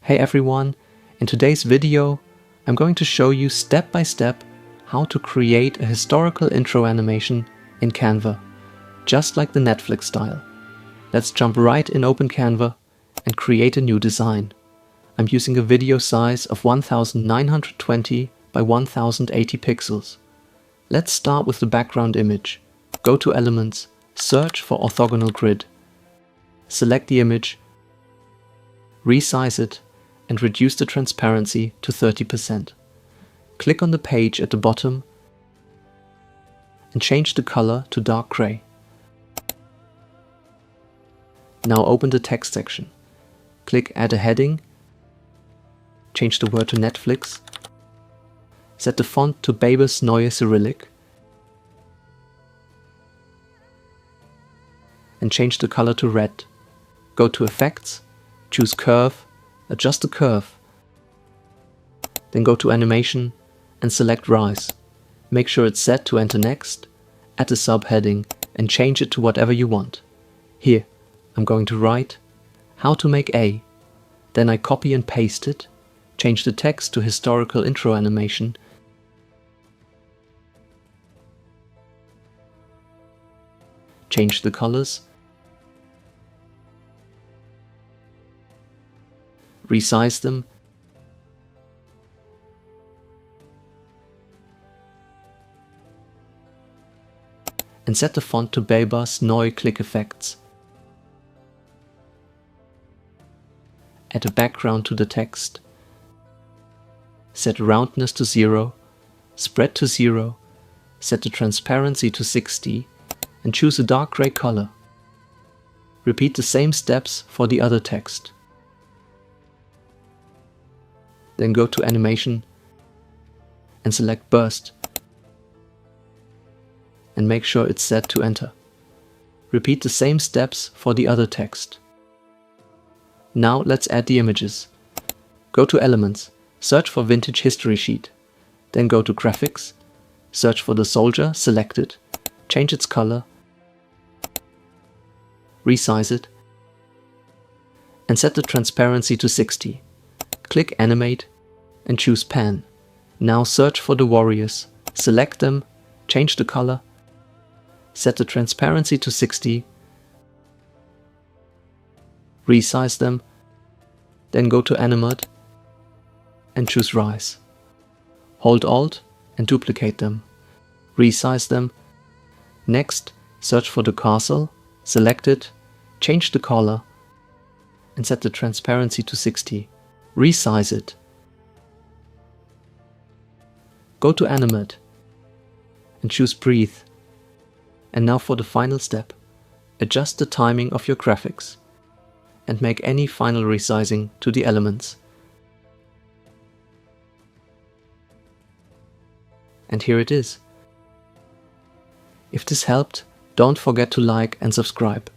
Hey everyone, in today's video I'm going to show you step by step how to create a historical intro animation in Canva, just like the Netflix style. Let's jump right in Open Canva and create a new design. I'm using a video size of 1920 by 1080 pixels. Let's start with the background image. Go to Elements, search for orthogonal grid. Select the image, resize it and reduce the transparency to 30%. Click on the page at the bottom and change the color to dark gray. Now open the text section. Click Add a heading, change the word to Netflix, set the font to Babers Neue Cyrillic and change the color to red. Go to Effects, choose Curve, adjust the curve, then go to Animation and select Rise. Make sure it's set to Enter Next, add a subheading and change it to whatever you want. Here, I'm going to write how to make A. Then I copy and paste it, change the text to historical intro animation, change the colors, resize them, and set the font to Babers Neue Click Effects. Add a background to the text, set roundness to 0, spread to 0, set the transparency to 60 and choose a dark gray color. Repeat the same steps for the other text. Then go to Animation and select Burst and make sure it's set to Enter. Repeat the same steps for the other text. Now let's add the images. Go to Elements, search for Vintage History Sheet. Then go to Graphics, search for the soldier, select it, change its color, resize it, and set the transparency to 60. Click Animate and choose Pan. Now search for the warriors, select them, change the color, set the transparency to 60, resize them, then go to Animate and choose Rise. Hold Alt and duplicate them, resize them. Next, search for the castle, select it, change the color and set the transparency to 60. Resize it. Go to Animate and choose Breathe. And now for the final step. Adjust the timing of your graphics and make any final resizing to the elements. And here it is. If this helped, don't forget to like and subscribe.